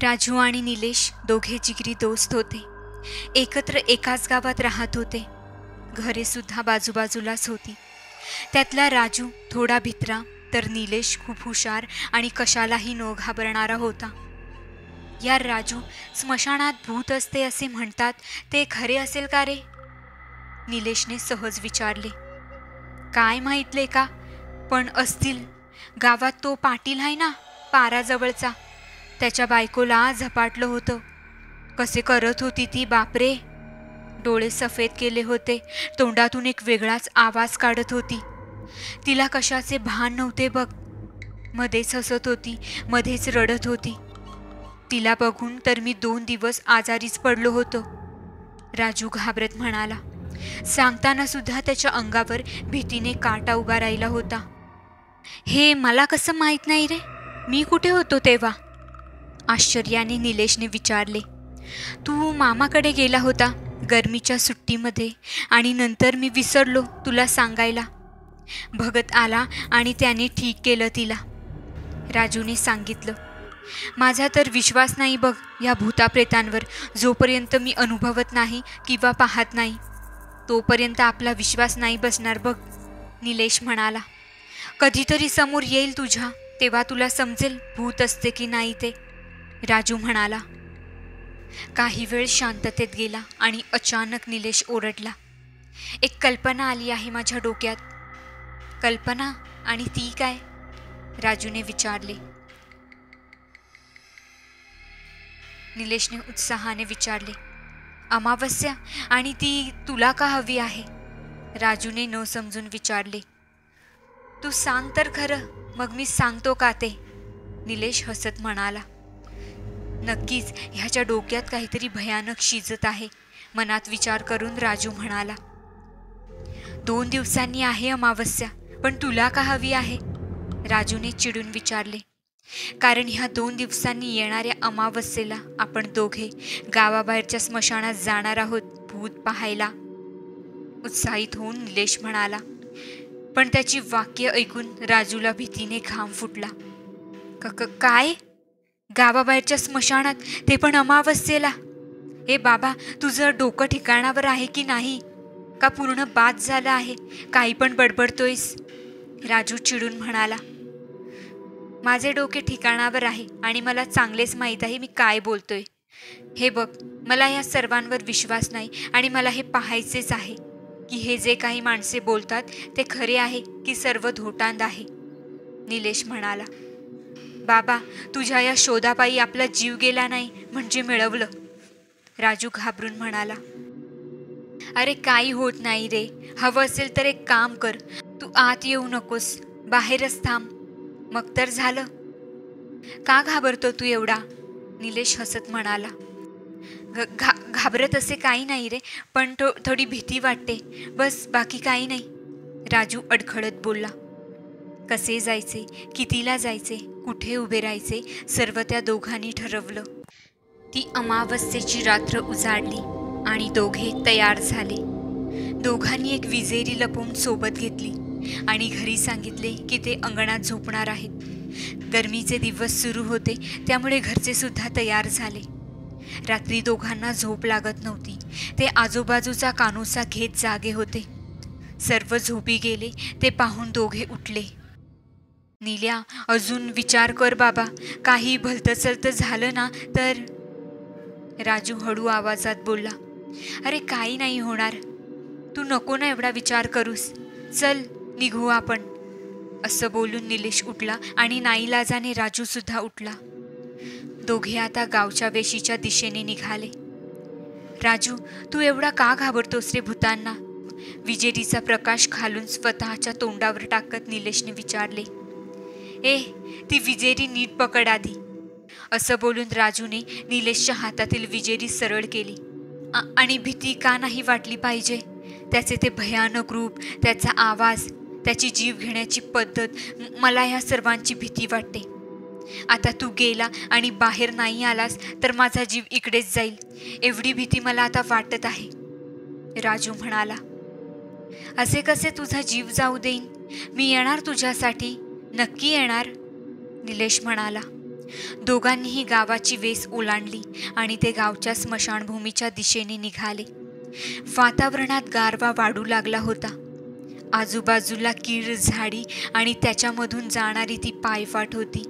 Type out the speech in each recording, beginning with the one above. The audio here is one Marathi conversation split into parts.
राजू आणि निलेश दोघे जिगरी दोस्त होते. एकत्र एकाच गावात राहत होते. घरे सुद्धा बाजूबाजूलाच होती. त्यातला राजू थोडा भित्रा, तर निलेश खूप हुशार आणि कशालाही न घाबरणारा होता. यार राजू, स्मशानात भूत असते असे म्हणतात, ते खरे असेल का रे? निलेशने सहज विचारले. काय माहितले का, पण असतील. गावात तो पाटील आहे ना, पाराजवळचा, त्याच्या बायकोला झपाटलं होतं. कसे करत होती ती, बापरे. डोळे सफेद केले होते, तोंडातून एक वेगळाच आवाज काढत होती. तिला कशाचे भान नव्हते बघ. मध्येच हसत होती, मध्येच रडत होती. तिला बघून तर मी 2 दिवस आजारीच पडलो होतो, राजू घाबरत म्हणाला. सांगताना सुद्धा त्याच्या अंगावर भीतीने काटा उभा राहिला होता. हे मला कसं माहीत नाही रे, मी कुठे होतो तेव्हा? आश्चर्याने निलेशने विचारले. तू मामाकडे गेला होता गरमीच्या सुट्टीमध्ये, आणि नंतर मी विसरलो तुला सांगायला. भगत आला आणि त्याने ठीक केलं तिला, राजूने सांगितलं. माझा तर विश्वास नाही बघ या भूताप्रेतांवर. जोपर्यंत मी अनुभवत नाही किंवा पाहत नाही, तोपर्यंत आपला विश्वास नाही बसणार बघ, निलेश म्हणाला. कधीतरी समोर येईल तुझ्या, तेव्हा तुला समजेल भूत असते की नाही ते, राजू म्हणाला. काही वेळ शांततेत गेला आणि अचानक निलेश ओरडला. एक कल्पना आली आहे माझ्या डोक्यात. कल्पना? आणि ती काय? राजूने विचारले. निलेशने उत्साहाने विचारले. अमावस्या? आणि ती तुला का हवी आहे? राजूने न समजून विचारले. तू सांग तर खरं, मग मी सांगतो का ते, निलेश हसत म्हणाला. नक्कीच ह्याच्या डोक्यात काहीतरी भयानक शिजत आहे, मनात विचार करून राजू म्हणाला. 2 दिवसांनी आहे अमावस्या, पण तुला का हवी आहे? राजूने चिडून विचारले. कारण ह्या 2 दिवसांनी येणाऱ्या अमावस्येला आपण दोघे गावाबाहेरच्या स्मशानात जाणार आहोत भूत पाहायला, उत्साहित होऊन निलेश म्हणाला. पण त्याची वाक्य ऐकून राजूला भीतीने घाम फुटला. काय? गावाबाहेरच्या स्मशानात, ते पण अमावस्येला? ए बाबा, तुझं डोकं ठिकाणावर आहे की नाही, का पूर्ण बाद झालं आहे? काही पण बडबडतोयस, राजू चिडून म्हणाला. माझे डोके ठिकाणावर आहे आणि मला चांगलेच माहीत आहे मी काय बोलतोय. हे बघ, मला या सर्वांवर विश्वास नाही आणि मला हे पाहायचेच आहे की हे जे काही माणसे बोलतात ते खरे आहे की सर्व धोटांड आहे, निलेश म्हणाला. बाबा, तुझ्या या शोधापायी आपला जीव गेला नाही म्हणजे मिळवलं, राजू घाबरून म्हणाला. अरे काही होत नाही रे, हवं असेल तर एक काम कर, तू आत येऊ नकोस, बाहेरच थांब, मग तर झालं. का घाबरतो तू एवढा? निलेश हसत म्हणाला. घाबरत असे काही नाही रे, पण थोडी भीती वाटते बस, बाकी काही नाही, राजू अडखळत बोलला. कसे जायचे, कितीला जायचे, कुठे उभे राहायचे, सर्व त्या दोघांनी ठरवलं. ती अमावस्येची रात्र उजाडली आणि दोघे तयार झाले. दोघांनी एक विजेरी लपवून सोबत घेतली आणि घरी सांगितले की ते अंगणात झोपणार आहेत. गरमीचे दिवस सुरू होते, त्यामुळे घरचे सुद्धा तयार झाले. रात्री दोघांना झोप लागत नव्हती. ते आजूबाजूचा कानोसा घेत जागे होते. सर्व झोपी गेले ते पाहून दोघे उठले. नील्या, अजून विचार कर बाबा, काही भलतं चलतं झालं ना तर, राजू हळू आवाजात बोलला. अरे काही नाही होणार, तू नको ना एवढा विचार करूस, चल निघू आपण, असं बोलून निलेश उठला आणि नाईलाजाने राजू सुद्धा उठला. दोघे आता गावच्या वेशीच्या दिशेने निघाले. राजू, तू एवढा का घाबरतोस रे भूतांना? विजेरीचा प्रकाश खालून स्वतःच्या तोंडावर टाकत निलेशने विचारले. ती विजेरी नीट पकड आधी, असं बोलून राजूने निलेशच्या हातातील विजेरी सरळ केली. आणि भीती का नाही वाटली पाहिजे? त्याचे ते भयानक रूप, त्याचा आवाज, त्याची जीव घेण्याची पद्धत, मला ह्या सर्वांची भीती वाटते. आता तू गेला आणि बाहेर नाही आलास तर माझा जीव इकडेच जाईल, एवढी भीती मला आता वाटत आहे, राजू म्हणाला. असे कसे तुझा जीव जाऊ देईन? मी येणार तुझ्यासाठी, नक्की येणार, निलेश म्हणाला. दोघांनीही गावाची वेस ओलांडली आणि ते गावच्या स्मशानभूमीच्या दिशेने निघाले. वातावरणात गारवा वाढू लागला होता. आजूबाजूला कीर झाडी आणि त्याच्यामधून जाणारी ती पायवाट होती.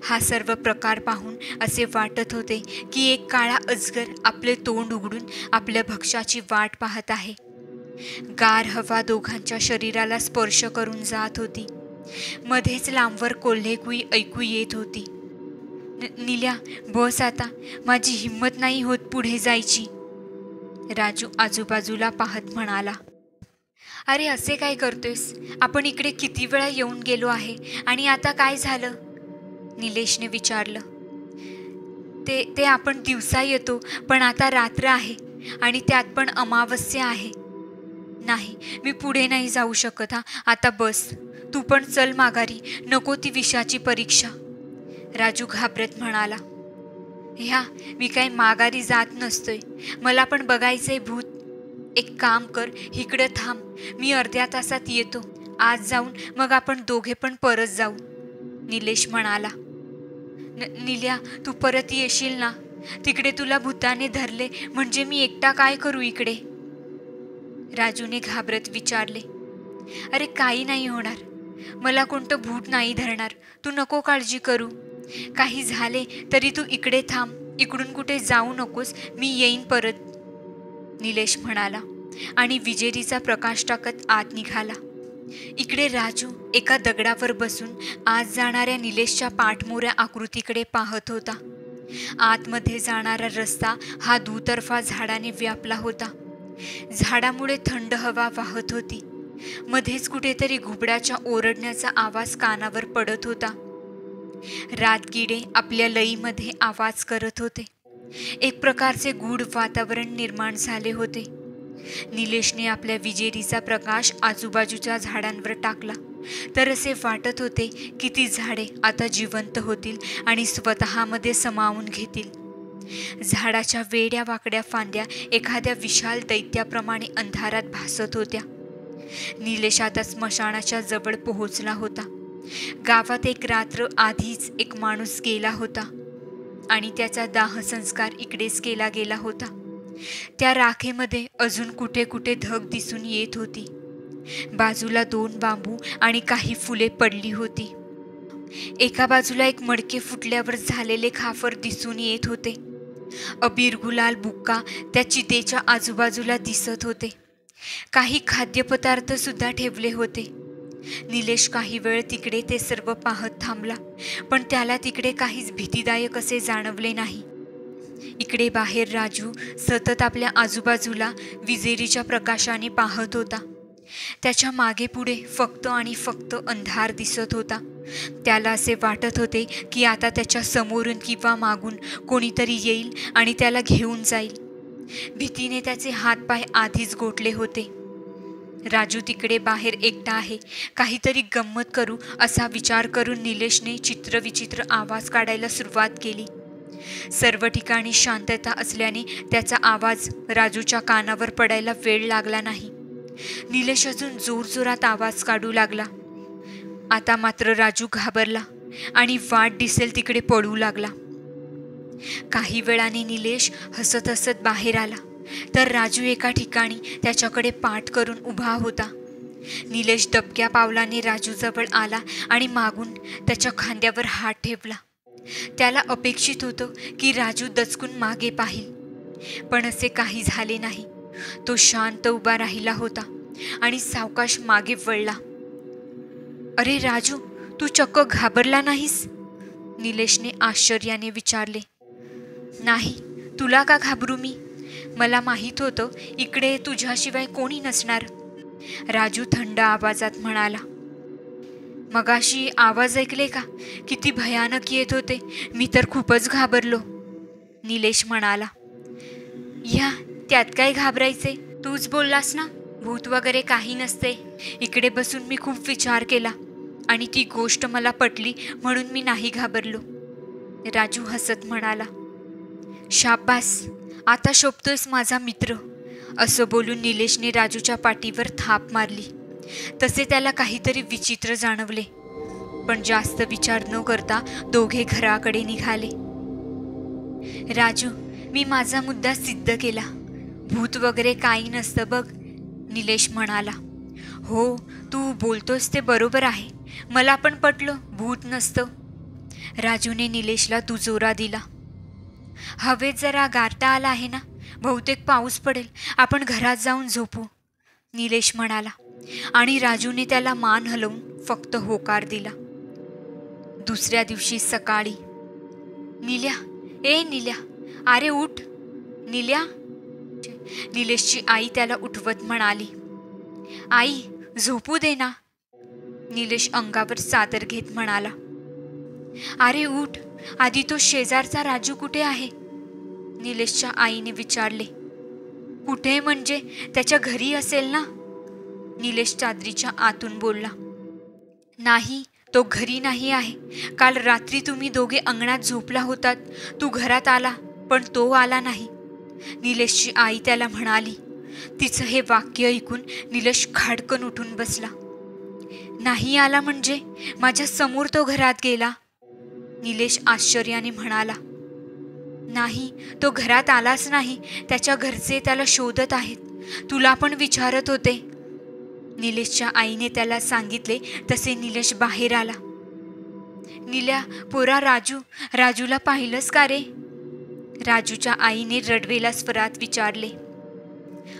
हा सर्व प्रकार पाहून असे वाटत होते की एक काळा अजगर आपले तोंड उघडून आपल्या भक्ष्याची वाट पाहत आहे. गार हवा दोघांच्या शरीराला स्पर्श करून जात होती. मध्येच लांबवर कोल्हेकुई ऐकू येत होती. निल्या, बस आता, माझी हिंमत नाही होत पुढे जायची. राजू आजूबाजूला पाहत म्हणाला. अरे असे काय करतोयस? आपण इकडे किती वेळा येऊन गेलो आहे आणि आता काय झालं? निलेशने विचारलं. ते आपण दिवसा येतो, पण आता रात्र आहे आणि त्यात पण अमावस्या आहे. नाही, मी पुढे नाही जाऊ शकत. आता बस, तू पण चल माघारी, नको ती विषाची परीक्षा. राजू घाबरत म्हणाला. मी काय माघारी जात नसतोय, मला पण बघायचंय भूत. एक काम कर, इकडं थांब, मी अर्ध्या तासात येतो. आज जाऊन मग आपण दोघे पण परत जाऊ. निलेश म्हणाला. निल्या, तू परत येशील ना? तिकडे तुला भूताने धरले म्हणजे मी एकटा काय करू इकडे? राजूने घाबरत विचारले. अरे काही नाही होणार, मला कोणतं भूत नाही धरणार, तू नको काळजी करू. काही झाले तरी तू इकडे थांब, इकडून कुठे जाऊ नकोस, मी येईन परत. निलेश म्हणाला आणि विजेरीचा प्रकाश टाकत आत निघाला. इकडे राजू एका दगडावर बसून आत जाणाऱ्या निलेशच्या पाठमोऱ्या आकृतीकडे पाहत होता. आतमध्ये जाणारा रस्ता हा दुतर्फा झाडाने व्यापला होता. झाडामुळे थंड हवा वाहत होती. मध्येच कुठेतरी घुबडाच्या ओरडण्याचा आवाज कानावर पडत होता. रातकिडे आपल्या लईमध्ये आवाज करत होते. एक प्रकारचे गूढ वातावरण निर्माण झाले होते. निलेशने आपल्या विजेरीचा प्रकाश आजूबाजूच्या झाडांवर टाकला तर असे वाटत होते की ती झाडे आता जिवंत होतील आणि स्वतःमध्ये समावून घेतील. झाडाच्या वेड्या वाकड्या फांद्या एखाद्या विशाल दैत्याप्रमाणे अंधारात भासत होत्या. निलेश आता स्मशानाच्या जवळ पोहोचला होता. गावात एक रात्र आधीच एक माणूस गेला होता आणि त्याचा दाहसंस्कार इकडेच केला गेला होता. त्या राखेमध्ये अजून कुठे कुठे धग दिसून येत होती. बाजूला 2 बांबू आणि काही फुले पडली होती. एका बाजूला एक मडके फुटल्यावर झालेले खाफर दिसून येत होते. अबीर गुलाल बुक्का त्या चितेच्या आजूबाजूला दिसत होते. काही खाद्यपदार्थ सुद्धा ठेवले होते. निलेश काही वेळ तिकडे ते सर्व पाहत थांबला, पण त्याला तिकडे काहीच भीतीदायक असे जाणवले नाही. इकडे बाहेर राजू सतत आपल्या आजूबाजूला विजेरीच्या प्रकाशाने पाहत होता. त्याच्या मागे पुढे फक्त आणि फक्त अंधार दिसत होता. त्याला असे वाटत होते की आता त्याच्या समोरून किंवा मागून कोणीतरी येईल आणि त्याला घेऊन जाईल. भीतीने त्याचे हातपाय आधीच गोठले होते. राजू तिकडे बाहेर एकटा आहे, काहीतरी गंमत करू असा विचार करून निलेशने चित्रविचित्र आवाज काढायला सुरुवात केली. सर्व ठिकाणी शांतता असल्याने त्याचा आवाज राजूच्या कानावर पडायला वेळ लागला नाही. निलेश अजून जोरजोरात आवाज काढू लागला. आता मात्र राजू घाबरला आणि वाट दिसेल तिकडे पळू लागला. काही वेळाने निलेश हसत हसत बाहेर आला तर राजू एका ठिकाणी त्याच्याकडे पाठ करून उभा होता. निलेश दबक्या पावलाने राजूजवळ आला आणि मागून त्याच्या खांद्यावर हात ठेवला. त्याला अपेक्षित होतं की राजू दचकून मागे पाहिल, पण असे काही झाले नाही. तो शांत उभा राहिला होता आणि सावकाश मागे वळला. अरे राजू, तू चक्क घाबरला नाहीस? निलेशने आश्चर्याने विचारले. नाही, तुला का घाबरू मी? मला माहीत होतं इकडे तुझ्याशिवाय कोणी नसणार, राजू थंड आवाजात म्हणाला. मगाशी आवाज ऐकले का? किती भयानक येत होते, मी तर खूपच घाबरलो, निलेश म्हणाला. त्यात काय घाबरायचे? तूच बोललास ना, भूत वगैरे काही नसते. इकडे बसून मी खूप विचार केला आणि ती गोष्ट मला पटली म्हणून मी नाही घाबरलो, राजू हसत म्हणाला. शाब्बास, आता शोभतोयस माझा मित्र, असं बोलून निलेशने राजूच्या पाठीवर थाप मारली. तसे त्याला काहीतरी विचित्र जाणवले. पण जास्त विचार न करता दोघे घराकडे निघाले. राजू, मी माझा मुद्दा सिद्ध केला. भूत वगैरे काही नसतं बघ, निलेश म्हणाला. हो, तू बोलतोस ते बरोबर आहे. मला पण पटलं भूत नसतं. राजूने निलेशला दुजोरा दिला. हवेत जरा गारठा आला आहे ना, बहुतेक पाऊस पडेल. आपण घरात जाऊन झोपू, निलेश म्हणाला. आणि राजूने त्याला मान हलवून फक्त होकार दिला. दुसऱ्या दिवशी सकाळी, निल्या, ए निल्या, अरे उठ निल्या, निलेशची आई त्याला उठवत म्हणाली. आई, झोपू दे ना, निलेश अंगावर चादर घेत म्हणाला. अरे उठ, आधी तो शेजारचा राजू कुठे आहे, निलेशच्या आईने विचारले. कुठे म्हणजे त्याच्या घरी असेल ना, निलेश चादरीच्या आतून बोलला. नाही, तो घरी नाही आहे. काल रात्री तुम्ही दोघे अंगणात झोपला होतात. तू घरात आला पण तो आला नाही, निलेशची आई त्याला म्हणाली. तिचं हे वाक्य ऐकून निलेश खाडकन उठून बसला. नाही आला म्हणजे माझ्या समोर तो घरात गेला, निलेश आश्चर्याने म्हणाला. नाही, तो घरात आलाच नाही. त्याच्या घरचे त्याला शोधत आहेत. तुला पण विचारत होते, निलेशच्या आईने त्याला सांगितले. तसे निलेश बाहेर आला. निल्या, पोरा राजूला पाहिलंस का रे, राजूच्या आईने रडवेला स्वरात विचारले.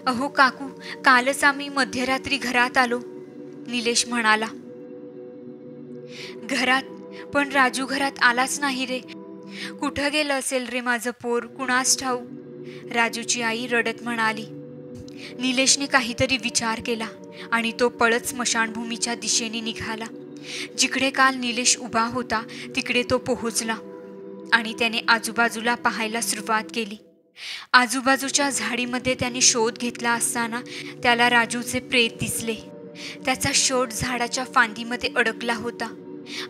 अहो काकू, कालच आम्ही मध्यरात्री घरात आलो, निलेश म्हणाला. घरात? पण राजू घरात आलाच नाही रे. कुठं गेलं असेल रे माझं पोर, कुणास ठाऊ, राजूची आई रडत म्हणाली. निलेशने काहीतरी विचार केला आणि तो पळत स्मशानभूमीच्या दिशेने निघाला. जिकडे काल निलेश उभा होता तिकडे तो पोहोचला आणि त्याने आजूबाजूला पाहायला सुरुवात केली. आजूबाजूच्या झाडीमध्ये त्याने शोध घेतला असताना त्याला राजूचे प्रेत दिसले. त्याचा शोध झाडाच्या फांदीमध्ये अडकला होता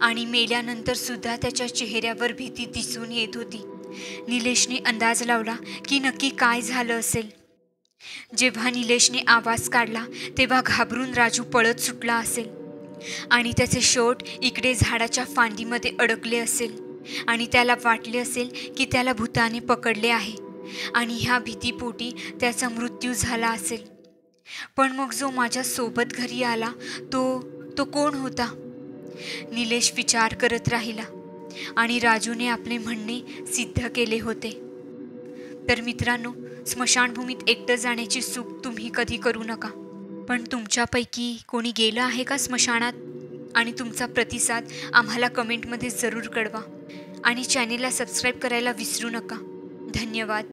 आणि मेल्यानंतर सुद्धा त्याच्या चेहऱ्यावर भीती दिसून येत होती. निलेशने अंदाज लावला की नक्की काय झालं असेल. जेव्हा निलेशने आवाज काढला तेव्हा घाबरून राजू पळत सुटला असेल आणि त्याचे शोध इकडे झाडाच्या फांदीमध्ये अडकले असेल आणि त्याला वाटले असेल की त्याला भूताने पकडले आहे आणि ह्या भीतीपोटी त्याचा मृत्यू झाला असेल. पण मग जो माझ्या सोबत घरी आला तो कोण होता, निलेश विचार करत राहिला आणि राजूने आपले म्हणणे सिद्ध केले होते. तर मित्रांनो, स्मशानभूमीत एकटं जाण्याची चूक तुम्ही कधी करू नका. पण तुमच्यापैकी कोणी गेलं आहे का स्मशानात? आणि तुमचा प्रतिसाद आम्हाला कमेंटमध्ये जरूर कळवा आणि चॅनेलला सबस्क्राईब करायला विसरू नका. धन्यवाद.